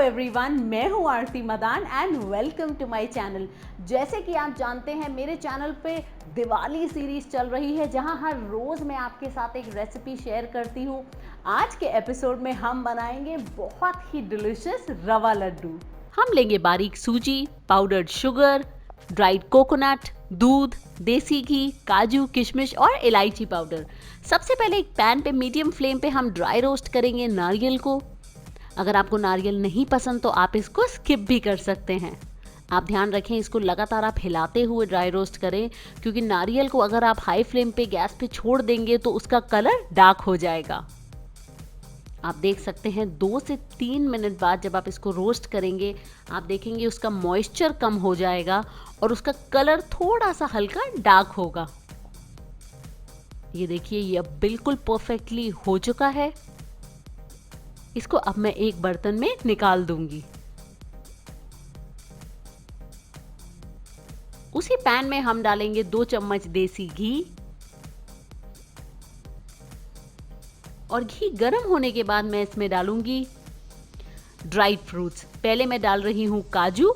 Everyone, मैं हूं Aarti Madan and welcome to my channel. जैसे कि आप जानते हैं मेरे चैनल पे दिवाली सीरीज चल रही है जहां हर रोज़ मैं आपके साथ एक रेसिपी शेयर करती हूं। आज के एपिसोड में हम बनाएंगे बहुत ही डिलिशियस रवा लड्डू। हम लेंगे बारीक सूजी, पाउडर्ड शुगर, ड्राइड कोकोनट, दूध, देसी घी, काजू, किशमिश और इलायची पाउडर। सबसे पहले एक पैन पे मीडियम फ्लेम पे हम ड्राई रोस्ट करेंगे नारियल को। अगर आपको नारियल नहीं पसंद तो आप इसको स्किप भी कर सकते हैं। आप ध्यान रखें, इसको लगातार आप हिलाते हुए ड्राई रोस्ट करें, क्योंकि नारियल को अगर आप हाई फ्लेम पे गैस पे छोड़ देंगे तो उसका कलर डार्क हो जाएगा। आप देख सकते हैं 2 से 3 मिनट बाद जब आप इसको रोस्ट करेंगे आप देखेंगे उसका मॉइस्चर कम हो जाएगा और उसका कलर थोड़ा सा हल्का डार्क होगा। ये देखिए, ये अब बिल्कुल परफेक्टली हो चुका है। इसको अब मैं एक बर्तन में निकाल दूंगी। उसी पैन में हम डालेंगे 2 चम्मच देसी घी और घी गर्म होने के बाद मैं इसमें डालूंगी ड्राइड फ्रूट्स। पहले मैं डाल रही हूं काजू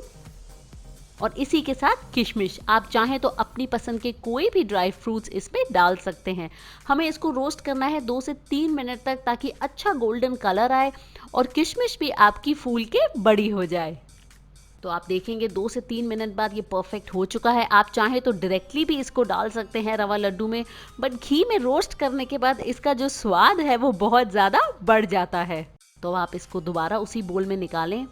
और इसी के साथ किशमिश। आप चाहें तो अपनी पसंद के कोई भी ड्राई फ्रूट्स इसमें डाल सकते हैं। हमें इसको रोस्ट करना है 2 से 3 मिनट तक, ताकि अच्छा गोल्डन कलर आए और किशमिश भी आपकी फूल के बड़ी हो जाए। तो आप देखेंगे 2 से 3 मिनट बाद ये परफेक्ट हो चुका है। आप चाहें तो डायरेक्टली भी इसको डाल सकते हैं रवा लड्डू में, बट घी में रोस्ट करने के बाद इसका जो स्वाद है वो बहुत ज़्यादा बढ़ जाता है। तो आप इसको दोबारा उसी बोल में निकालें।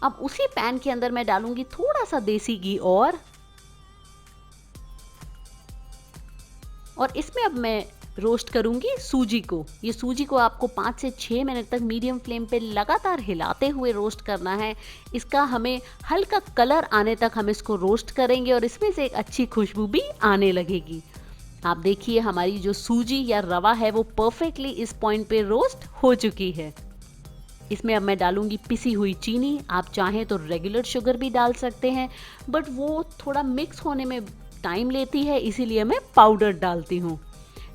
अब उसी पैन के अंदर मैं डालूंगी थोड़ा सा देसी घी और इसमें अब मैं रोस्ट करूंगी सूजी को। ये सूजी को आपको 5 से 6 मिनट तक मीडियम फ्लेम पे लगातार हिलाते हुए रोस्ट करना है। इसका हमें हल्का कलर आने तक हम इसको रोस्ट करेंगे और इसमें से एक अच्छी खुशबू भी आने लगेगी। आप देखिए हमारी जो सूजी या रवा है वो परफेक्टली इस पॉइंट पे रोस्ट हो चुकी है। इसमें अब मैं डालूंगी पिसी हुई चीनी। आप चाहें तो रेगुलर शुगर भी डाल सकते हैं, बट वो थोड़ा मिक्स होने में टाइम लेती है, इसीलिए मैं पाउडर डालती हूँ।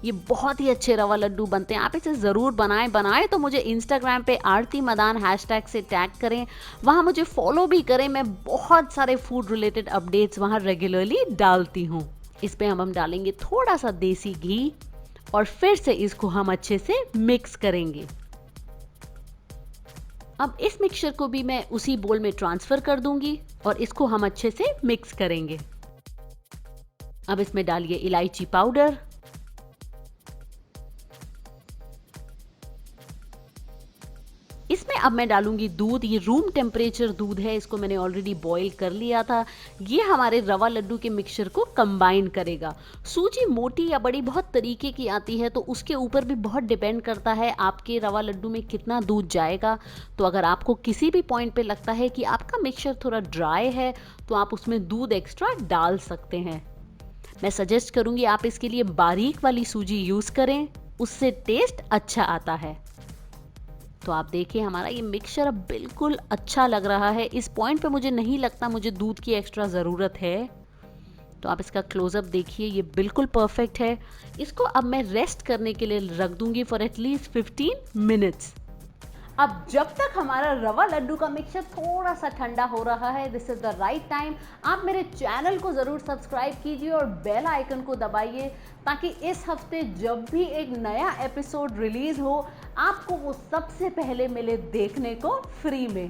ये बहुत ही अच्छे रवा लड्डू बनते हैं, आप इसे ज़रूर बनाएं तो मुझे इंस्टाग्राम पे आरती मदान हैशटैग से टैग करें, वहाँ मुझे फॉलो भी करें। मैं बहुत सारे फूड रिलेटेड अपडेट्स वहाँ रेगुलरली डालती हूँ। इस पर हम डालेंगे थोड़ा सा देसी घी और फिर से इसको हम अच्छे से मिक्स करेंगे। अब इस मिक्सचर को भी मैं उसी बोल में ट्रांसफर कर दूंगी और इसको हम अच्छे से मिक्स करेंगे। अब इसमें डालिए इलायची पाउडर, इसमें अब मैं डालूंगी दूध। ये रूम टेम्परेचर दूध है, इसको मैंने ऑलरेडी बॉईल कर लिया था। ये हमारे रवा लड्डू के मिक्सचर को कंबाइन करेगा। सूजी मोटी या बड़ी बहुत तरीके की आती है, तो उसके ऊपर भी बहुत डिपेंड करता है आपके रवा लड्डू में कितना दूध जाएगा। तो अगर आपको किसी भी पॉइंट पे लगता है कि आपका मिक्सचर थोड़ा ड्राई है तो आप उसमें दूध एक्स्ट्रा डाल सकते हैं। मैं सजेस्ट करूंगी आप इसके लिए बारीक वाली सूजी यूज करें, उससे टेस्ट अच्छा आता है। तो आप देखिए हमारा ये मिक्सचर अब बिल्कुल अच्छा लग रहा है। इस पॉइंट पे मुझे नहीं लगता मुझे दूध की एक्स्ट्रा ज़रूरत है। तो आप इसका क्लोजअप देखिए, ये बिल्कुल परफेक्ट है। इसको अब मैं रेस्ट करने के लिए रख दूंगी फॉर एटलीस्ट 15 मिनट्स। अब जब तक हमारा रवा लड्डू का मिक्सचर थोड़ा सा ठंडा हो रहा है, this is the right time. आप मेरे चैनल को ज़रूर सब्सक्राइब कीजिए और बेल आइकन को दबाइए, ताकि इस हफ्ते जब भी एक नया एपिसोड रिलीज हो आपको वो सबसे पहले मिले देखने को फ्री में।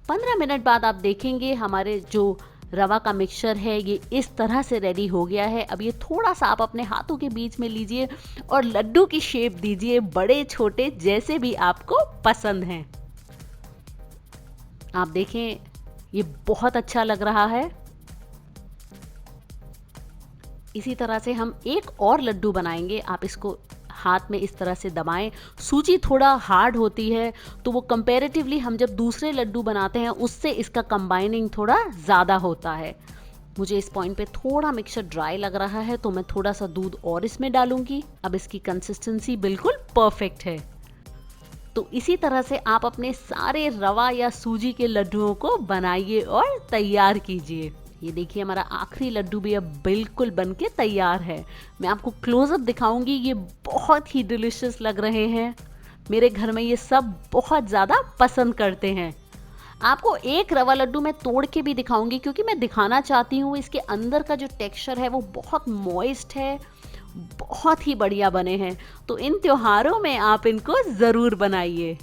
15 मिनट बाद आप देखेंगे हमारे जो रवा का मिक्सचर है ये इस तरह से रेडी हो गया है। अब ये थोड़ा सा आप अपने हाथों के बीच में लीजिए और लड्डू की शेप दीजिए, बड़े छोटे जैसे भी आपको पसंद हैं। आप देखें ये बहुत अच्छा लग रहा है। इसी तरह से हम एक और लड्डू बनाएंगे। आप इसको हाथ में इस तरह से दबाएं। सूजी थोड़ा हार्ड होती है, तो वो कंपैरेटिवली हम जब दूसरे लड्डू बनाते हैं उससे इसका कंबाइनिंग थोड़ा ज़्यादा होता है। मुझे इस पॉइंट पे थोड़ा मिक्सचर ड्राई लग रहा है, तो मैं थोड़ा सा दूध और इसमें डालूंगी। अब इसकी कंसिस्टेंसी बिल्कुल परफेक्ट है। तो इसी तरह से आप अपने सारे रवा या सूजी के लड्डुओं को बनाइए और तैयार कीजिए। ये देखिए हमारा आखिरी लड्डू भी अब बिल्कुल बनके तैयार है। मैं आपको क्लोजअप दिखाऊंगी, ये बहुत ही डिलिशियस लग रहे हैं। मेरे घर में ये सब बहुत ज़्यादा पसंद करते हैं। आपको एक रवा लड्डू मैं तोड़ के भी दिखाऊंगी क्योंकि मैं दिखाना चाहती हूँ इसके अंदर का जो टेक्सचर है वो बहुत मॉइस्ट है, बहुत ही बढ़िया बने हैं। तो इन त्योहारों में आप इनको ज़रूर बनाइए।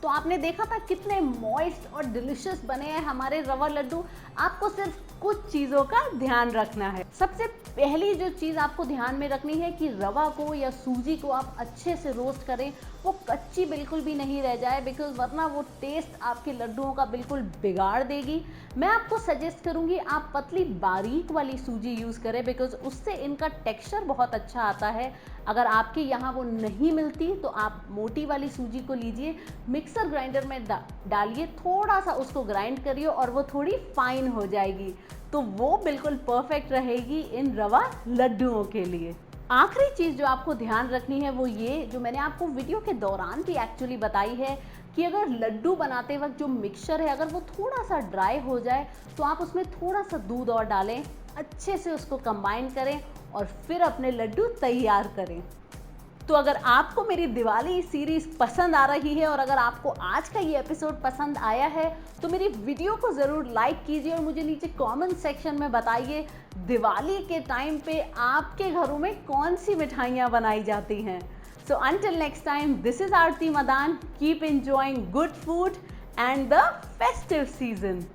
तो आपने देखा था कितने मॉइस्ट और डिलिशियस बने हैं हमारे रवा लड्डू। आपको सिर्फ कुछ चीज़ों का ध्यान रखना है। सबसे पहली जो चीज़ आपको ध्यान में रखनी है कि रवा को या सूजी को आप अच्छे से रोस्ट करें, वो कच्ची बिल्कुल भी नहीं रह जाए, बिकॉज वरना वो टेस्ट आपके लड्डुओं का बिल्कुल बिगाड़ देगी। मैं आपको सजेस्ट करूंगी आप पतली बारीक वाली सूजी यूज़ करें, बिकॉज उससे इनका टेक्सचर बहुत अच्छा आता है। अगर आपके यहाँ वो नहीं मिलती तो आप मोटी वाली सूजी को लीजिए, मिक्सर ग्राइंडर में डालिए, थोड़ा सा उसको ग्राइंड करिए और वो थोड़ी फाइन हो जाएगी, तो वो बिल्कुल परफेक्ट रहेगी इन रवा लड्डुओं के लिए। आखिरी चीज़ जो आपको ध्यान रखनी है वो ये, जो मैंने आपको वीडियो के दौरान भी एक्चुअली बताई है, कि अगर लड्डू बनाते वक्त जो मिक्सचर है अगर वो थोड़ा सा ड्राई हो जाए तो आप उसमें थोड़ा सा दूध और डालें, अच्छे से उसको कंबाइन करें और फिर अपने लड्डू तैयार करें। तो अगर आपको मेरी दिवाली सीरीज़ पसंद आ रही है और अगर आपको आज का ये एपिसोड पसंद आया है तो मेरी वीडियो को ज़रूर लाइक कीजिए और मुझे नीचे कमेंट सेक्शन में बताइए दिवाली के टाइम पे आपके घरों में कौन सी मिठाइयाँ बनाई जाती हैं। So until next time, this is Aarti Madan. Keep enjoying good food and the festive season.